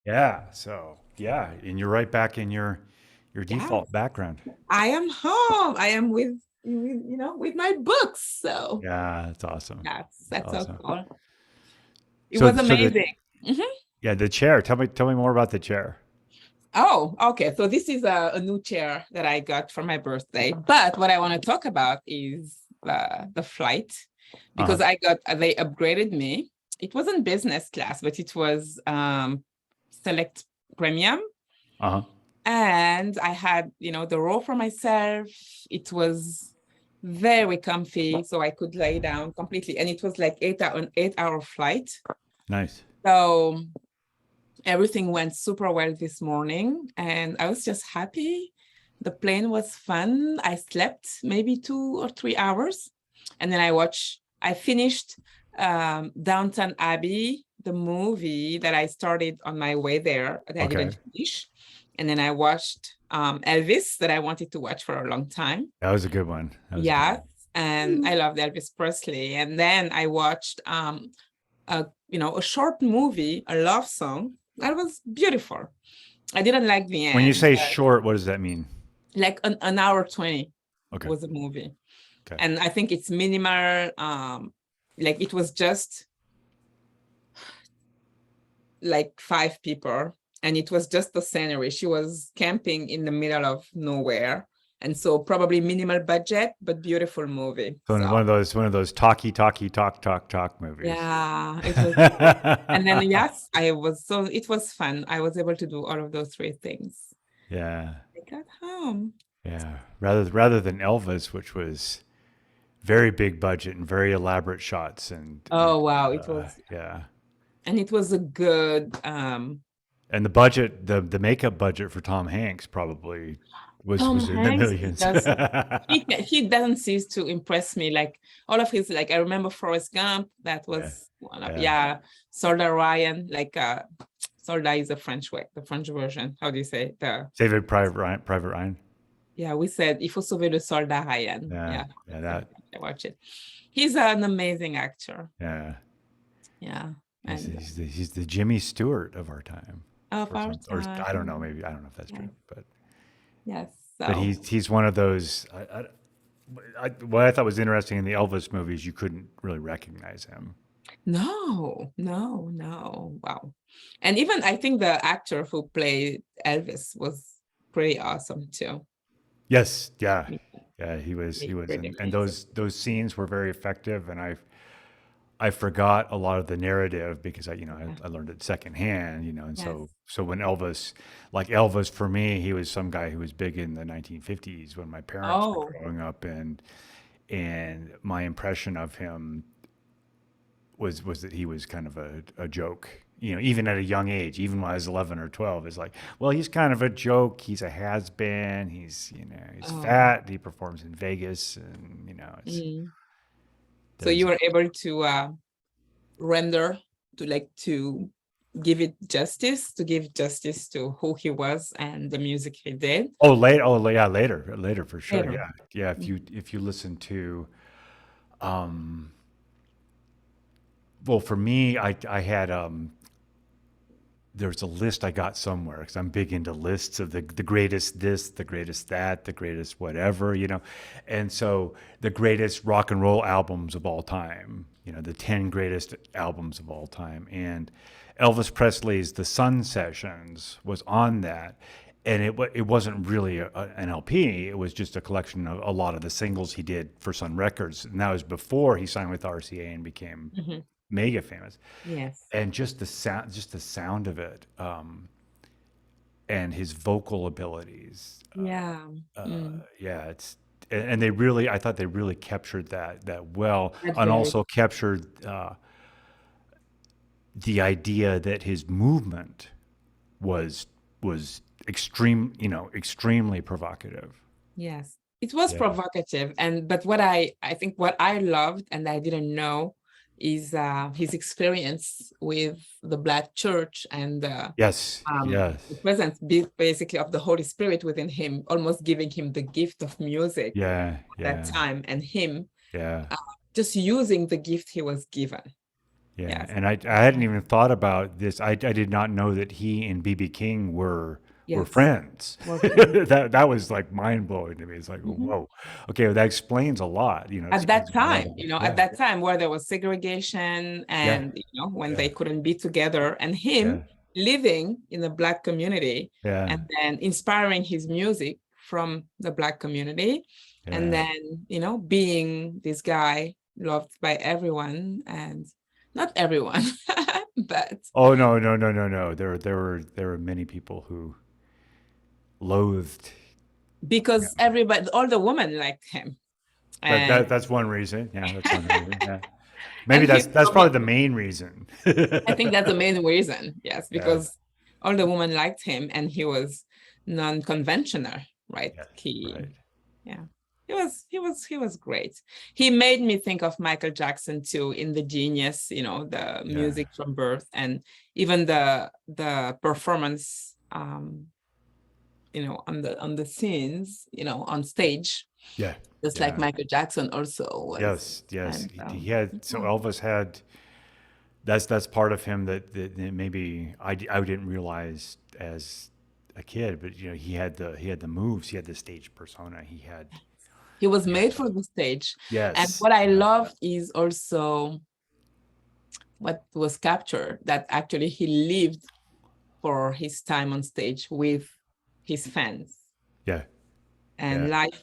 Yeah. So yeah, and you're right back in your Yes, default background. I am home. I am with my books. So Yeah, that's awesome. That's that's so awesome. cool. It So was so the amazing. Mhm. yeah, the chair. Tell me more about the chair. Oh, okay. So this is a new chair that I got for my birthday. But what I want to talk about is the flight Uh-huh. because they upgraded me. It wasn't business class, but it was select premium. Uh-huh. And I had, the row for myself. It was very comfy, so I could lay down completely. And it was like an 8 hour flight. Nice. So everything went super well this morning, and I was just happy. The plane was fun. I slept maybe 2 or 3 hours, and then I finished Downton Abbey, the movie that I started on my way there that I Okay. didn't finish. And then I watched Elvis that I wanted to watch for a long time. That was a good one. That was a good Yeah. one. And I loved Elvis Presley. And then I watched a short movie, a love song. That was beautiful. I didn't like the When you end. say short, what does that mean? Like an hour 20 Okay. was a movie. Okay. And I think it's minimal. Like it was just like 5 people, and it was just the scenery. She was camping in the middle of nowhere. And so probably minimal budget, but beautiful movie. So So one of those talk movies. yeah, it was good. And then yes, it was fun. I was able to do all of those three things. Yeah. I got home. Yeah. Rather than Elvis, which was very big budget and very elaborate shots and Oh wow, it was, yeah. and it was a good And the budget, the makeup budget for Tom Hanks probably was Tom was in the Hanks is millions. just he doesn't cease to impress me. Like all of his, like I remember Forrest Gump, that Yeah. was one of, Yeah. yeah, Soldier Ryan, like Soldier is the French way, the French version. How do you say the Saving Private Ryan, Private Ryan. yeah, we said Il faut sauver le soldat Ryan. Yeah. Yeah, Yeah. that's That. I watch it. He's an amazing actor. Yeah. Yeah. He's And he's the, he's the Jimmy Stewart of our time, of our or I don't know. time. Maybe I don't know if that's true, Yes. but Yes. but So he's one of those. What I thought was interesting in the Elvis movies, you couldn't really recognize him. no, no, no. Wow. And even I think the actor who played Elvis was pretty awesome too. Yes, yeah, yeah, he was, Pretty and amazing. those scenes were very effective, and I forgot a lot of the narrative because Yeah. I learned it secondhand, and Yes. so when Elvis for me, he was some guy who was big in the 1950s when my parents were Oh, growing up, and my impression of him was that he was kind of a joke. Even at a young age, even when I was 11 or 12, it's like, well, he's kind of a joke. He's a has been. He's oh. fat. He performs in Vegas, and Mm. So there's you were able to render to give justice to who he was and the music he did yeah, later for sure. later. Yeah, yeah. If you listen to, um, well, for me, I had there's a list I got somewhere because I'm big into lists of the greatest this, the greatest that, the greatest whatever, and so the greatest rock and roll albums of all time, the 10 greatest albums of all time, and Elvis Presley's The Sun Sessions was on that, and it wasn't really an LP. It was just a collection of a lot of the singles he did for Sun Records, and that was before he signed with RCA and became Mhm. mega famous. Yes. And just the sound of it, and his vocal abilities. Yeah. Mm. Yeah, and they really, I thought they really captured that well, That's and very also captured the idea that his movement was extremely provocative. yes. It was Yeah. provocative, and but what I think what I loved and I didn't know is his experience with the Black Church and Yes. the Yes. presence basically of the Holy Spirit within him, almost giving him the gift of music Yeah. at that Yeah. time, and him Yeah. uh, just using the gift he was given. Yeah, Yes. and I hadn't even thought about this. I did not know that he and BB King were Yes. friends. More friends. That was like mind blowing to me. It's like, Mhm. whoa, okay, well, that explains a lot. You know, At explains that a lot time, of at yeah, that time where there was segregation yeah, and, when yeah, they couldn't be together, and him yeah, living in the Black community yeah, and then inspiring his music from the Black community. And yeah. then, being this guy loved by everyone and not everyone, but Oh no, no, no, no, no. There were many people who loathed. Yeah, because everybody, all the women liked him. And that's one reason. Yeah, that's one reason. Yeah, maybe and he that's probably the main reason. I think that's the main reason, yes, Yeah, because all the women liked him and he was non-conventional, right? yeah, He, right. yeah, he was great. He made me think of Michael Jackson too in the Genius, the Yeah, music from Birth, and even the performance, on the scenes, on stage, yeah, just like yeah. Michael Jackson also was. Yes, yes. And He had so yeah. Elvis had that's part of him that maybe I didn't realize as a kid, but he had the moves, he had the stage persona, He was he had made the for the stage. And yes, what I yeah, love is also what was captured, that actually he lived for his time on stage with his fans. yeah, And yeah. life,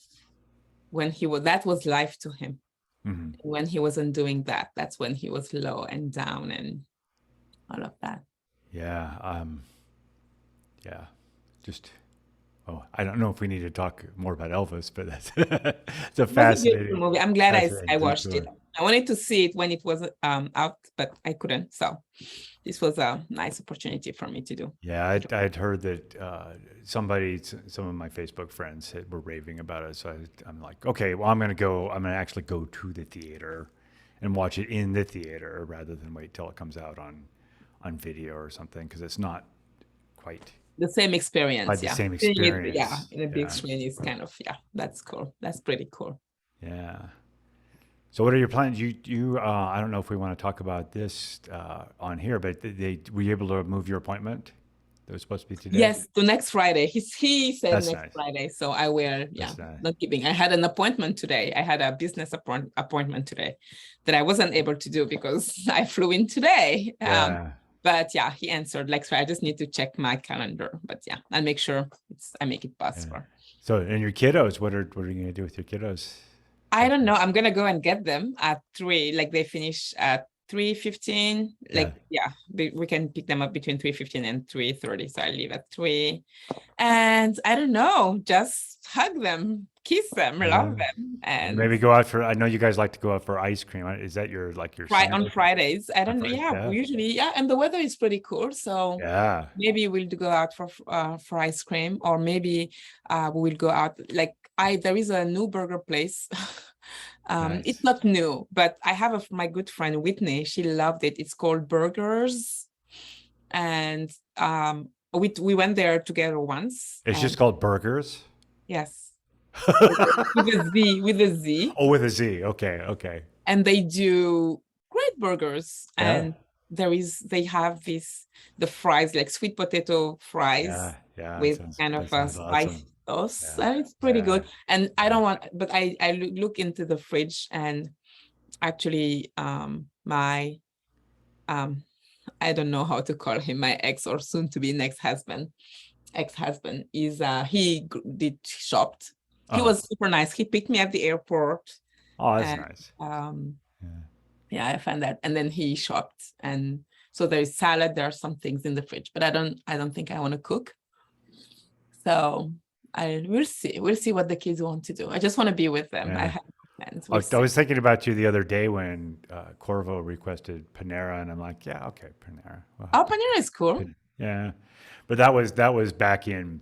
that was life to him. Hmm. When he wasn't doing that, that's when he was low and down and all of that. Yeah, yeah. Just I don't know if we need to talk more about Elvis, but that's it's a It was a beautiful fascinating, movie. I'm glad I fascinating watched it. detour. I wanted to see it when it was out, but I couldn't. So this was a nice opportunity for me to do. Yeah, I'd heard that some of my Facebook friends were raving about it. So I'm like, okay, well, I'm going to go. I'm going to actually go to the theater and watch it in the theater rather than wait till it comes out on video or something because it's not quite The same experience, quite the yeah. same Seeing it, yeah, experience. in a big Yeah, screen is kind of, yeah, that's cool. That's pretty cool. yeah. So what are your plans? I don't know if we want to talk about this on here, but they were you able to move your appointment? That was supposed to be today. Yes, to next Friday. He said That's next nice. Friday, so I will, yeah, That's nice. not kidding. I had an appointment today. I had a business appointment today that I wasn't able to do because I flew in today. Yeah. But yeah, he answered like, so I just need to check my calendar. But yeah, I'll make sure I make it Yeah. possible. So, and your kiddos, what are you gonna do with your kiddos? I don't know. I'm gonna go and get them at 3. Like they finish at 3:15. Yeah. Like, yeah, we can pick them up between 3:15 and 3:30. So I leave at 3. And I don't know, just hug them, kiss them, Yeah. love them, and Maybe go out for. I know you guys like to go out for ice cream. Is that your like your try on Sunday? Fridays. I On don't know. Friday? Yeah, Yeah. we usually, yeah, and the weather is pretty cool. So Yeah. maybe we'll go out for ice cream, or maybe we will go out. Like there is a new burger place. It's Nice. not new, but I have my good friend Whitney. She loved it. It's called Burgers, and we went there together once, It's just and called burgers. yes, with a Z, Oh, with a Z. Okay. Okay. and they do great burgers. Yeah. And they have the fries, like sweet potato Yeah. fries Yeah. with kind That of a sounds spicy awesome. sauce, Yeah. and it's pretty Yeah. good. And I Yeah. don't want, but I look into the fridge, and actually my um I don't know how to call him, my ex or soon to be next ex-husband is did shopped. He Uh-huh. was super nice. He picked me at the airport, Oh, that's and nice. Yeah. yeah, I found that. And then he shopped, and so there's salad, there are some things in the fridge, but I don't think I want to cook. So we'll see what the kids want to do. I just want to be with them. I Yeah. have plans. I We'll I see. was thinking about you the other day when Corvo requested Panera, and I'm like, yeah, okay, Panera. We'll have Oh, to Panera is cool. Yeah, but that was back in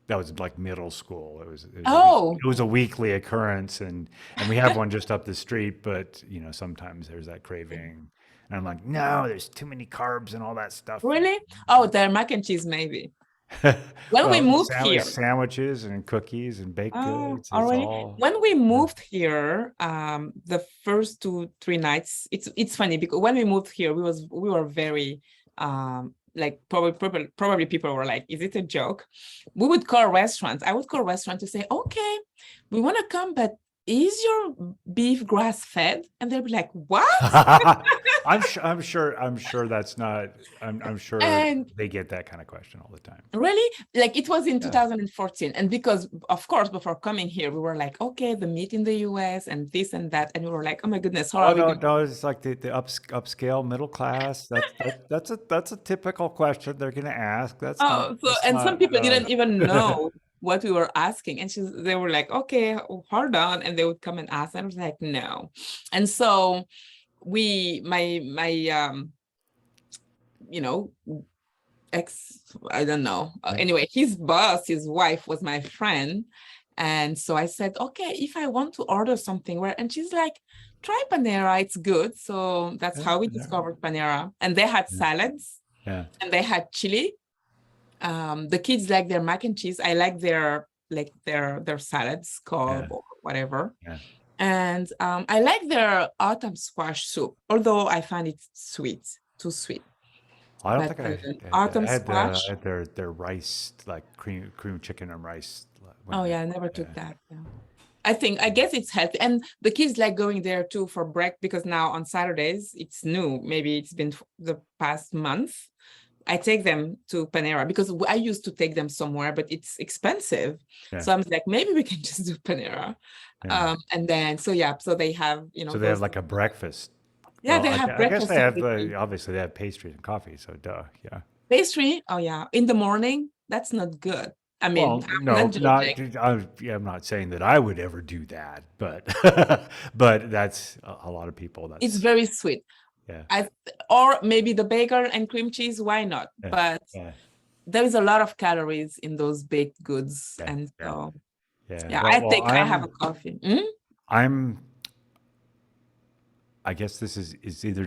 that was like middle school. It was a week Oh, it was a weekly occurrence, and we have one just up the street. But sometimes there's that craving, and I'm like, no, there's too many carbs and all that stuff. really? Oh, their mac and cheese, maybe. When we Well, moved here, sandwiches and cookies and baked oh, goods, it's already. all. When we Yeah. moved here, the first 2, 3 nights, it's funny because when we moved here, we were very like probably people were like, "Is it a joke?" We would call restaurants. I would call restaurant to say, "Okay, we want to come, but is your beef grass fed?" And they'll be like, "What?" I'm sure that's not. I'm sure And they get that kind of question all the time. really, like it was in Yeah. 2014. And because, of course, before coming here, we were like, okay, the meat in the US and this and that. And we were like, oh my goodness, how Oh are we no, going? no, it's like the upscale middle class. That's a typical question they're gonna ask. Oh, so, That's and some not. people didn't even know what we were asking. And they were like, okay, hold on. And they would come and ask. And I was like, no. And so my you know, I don't know. Yeah. Anyway, his boss, his wife was my friend. And so I said, okay, if I want to order something where, and she's like, try Panera, it's good. So that's Yeah, how we yeah, discovered Panera. And they had salads yeah, and they had chili. The kids like their mac and cheese. I like their salads yeah, called or whatever. yeah. And I like their autumn squash soup, although I find it sweet, too sweet. I don't But think I had autumn I squash. had their rice like cream chicken and rice when Oh I yeah, I never took yeah. that. Yeah. I guess it's healthy. And the kids like going there too for break because now on Saturdays it's new. Maybe it's been the past month. I take them to Panera because I used to take them somewhere, but it's expensive. Yeah, So I'm like, maybe we can just do Panera. yeah. And then so yeah, so they have, So they have those, like a breakfast. yeah, Well, they have I guess they breakfast have everything. obviously they have pastries and coffee. So duh, yeah. Pastry, oh yeah, in the morning, that's not good. I mean, Well, I'm not no, judging. I'm not saying that I would ever do that, but but that's a lot of people. It's That's very sweet. yeah, I or maybe the bacon and cream cheese, why not? yeah, But yeah, there is a lot of calories in those baked goods. yeah, And yeah, so yeah. yeah, I have a I'm coffee. I'm I guess is either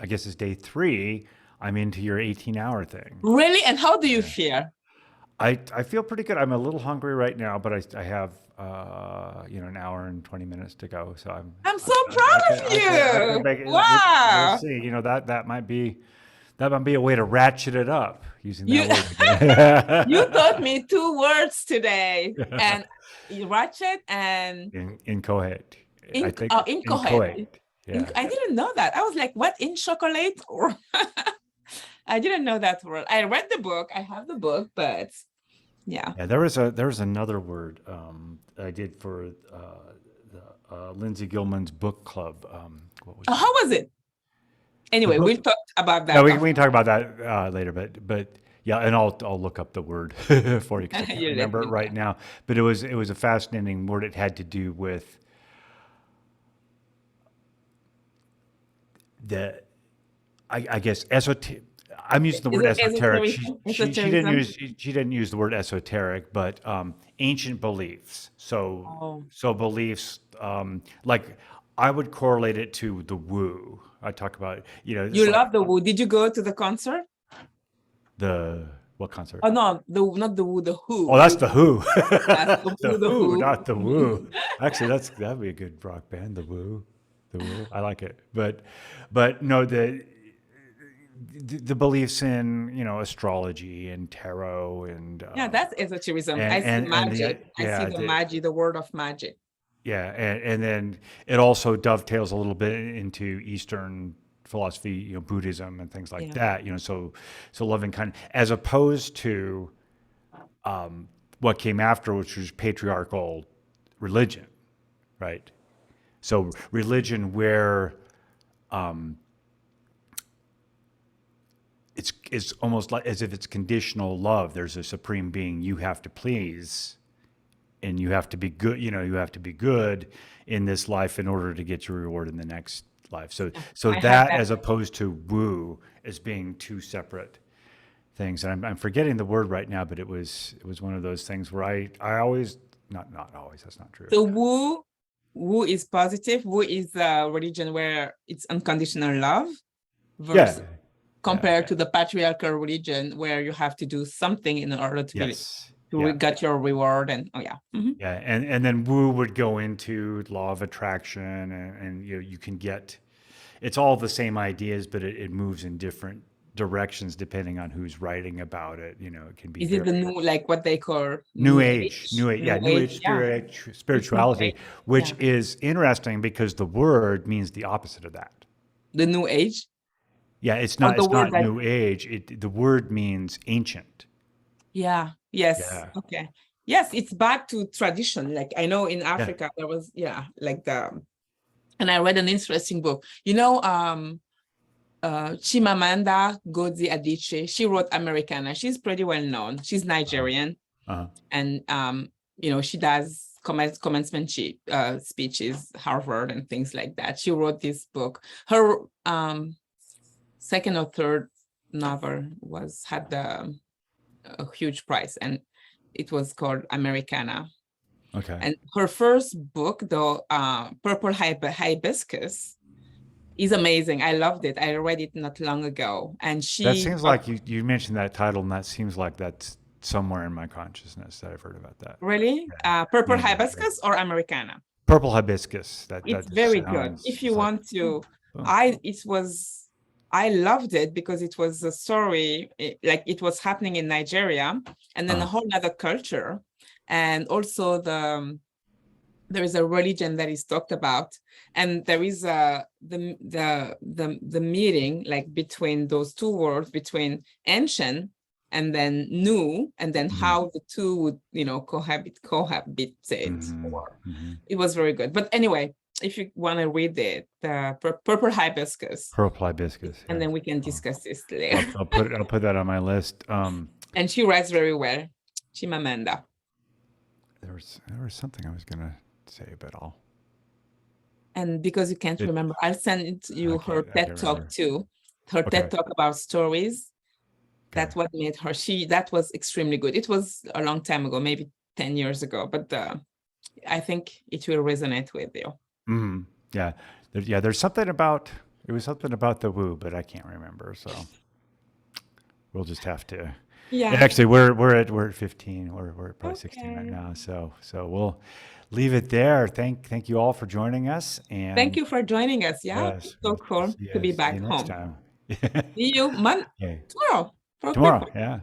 I guess it's day three. I'm into your 18-hour thing. Really? And how do you Yeah. feel? I feel pretty good. I'm a little hungry right now, but I have an hour and 20 minutes to go. So I'm so proud of I can you. make it. We'll Wow. see. That might be a way to ratchet it up using that You word again. you taught me 2 words today. And ratchet and Incoherent. I think incoherent. incoherent. Yeah. I didn't know that. I was like, what, in chocolate? Or I didn't know that word. I read the book. I have the book, but yeah. Yeah, there was another word I did for Lindsay Gilman's book club. What was Oh, it? how was it? The Anyway, book. we'll talk about Yeah, that we after. can talk about that later, but yeah, and I'll look up the word for you because I can't You let remember it me right know. now. But it was a fascinating word. It had to do with the I guess esoteric. I'm using the Is word it esoteric. esotericism? Esotericism? She didn't use the word esoteric, but ancient beliefs. Oh, So beliefs like I would correlate it to the woo. I talk about it's you like love the Who. Did you go to the concert? the what concert? Oh no, the not the Who, the Oh, Who. that's the Who. Yes, the Who, The the Who, Who. not the Woo. Actually, that'd be a good rock band. The Woo, the Woo. I like it, but no, the beliefs in astrology and tarot Yeah, that's esotericism. I see and the magic. I see the magic, the word of magic. yeah, and then it also dovetails a little bit into Eastern philosophy, Buddhism and things like Yeah. that. So loving kind, as opposed to what came after, which was patriarchal religion, right? So religion where it's almost like as if it's conditional love. There's a supreme being you have to please, and you have to be good. You have to be good in this life in order to get your reward in the next life. Yeah, So I have that that. as opposed to woo as being two separate things. And I'm forgetting the word right now, but it was one of those things where I always not always. That's not true. So Woo is positive. Woo is a religion where it's unconditional love Yeah, versus Yeah. compared to the patriarchal religion where you have to do something in order to be Yes. to Yeah. get your reward. And oh yeah. Yeah. And then Wu would go into law of attraction, and you can get, it's all the same ideas, but it moves in different directions depending on who's writing about it. It can be Is it the very new, like what they call new new age, age? yeah, New new age age, yeah. It's new spirituality, age. which Yeah. is interesting because the word means the opposite of that. The new age. Yeah, it's Or not the it's word not that, new age. The word means ancient. yeah, yes. Yeah. Okay. Yes, it's back to tradition. Like I know in Yeah. Africa there was, yeah, like and I read an interesting book. Chimamanda Ngozi Adichie, she wrote Americana. She's pretty well known. She's Uh-huh. Nigerian, Uh-huh. and she does commencement speeches, Harvard and things like that. She wrote this book. Her second or third novel had a huge prize, and it was called Americana. Okay. And her first book, though, Purple Hibiscus, is amazing. I loved it. I read it not long ago, and That she seems like you mentioned that title, and that seems like that's somewhere in my consciousness that I've heard about that. really Yeah. Purple Maybe. Yeah. Hibiscus or Americana. Purple hibiscus. That It's just very good. sounds If you just like want boom, to, boom. I loved it because it was a story, like it was happening in Nigeria, and then a whole other culture, and also there is a religion that is talked about, and there is the meeting like between those two worlds, between ancient and then new, and then how the two would cohabitate. It was very good. But anyway, if you want to read it, the Purple Hibiscus, Purple hibiscus. and Yeah. then we can discuss this later. I'll put that on my list. And she writes very well, Chimamanda. There was something I was gonna say, but And because you can't remember, I'll send you her I TED can't Talk remember. too. Her Okay. TED Talk about stories. Okay. That's what made her. That was extremely good. It was a long time ago, maybe 10 years ago, but I think it will resonate with you. Yeah. There's something about, it was something about the woo, but I can't remember. So we'll just have to. Yeah. And actually, we're at 15. We're at probably 16 right Okay. now. So we'll leave it there. Thank you all for joining us. And Thank you for joining us. Yeah, yes, it's so cool to be see back you next home. time. See you Okay. tomorrow for a quick Tomorrow. one. Yeah.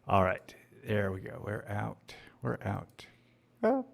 All right. There we go. We're out. We're out. Well.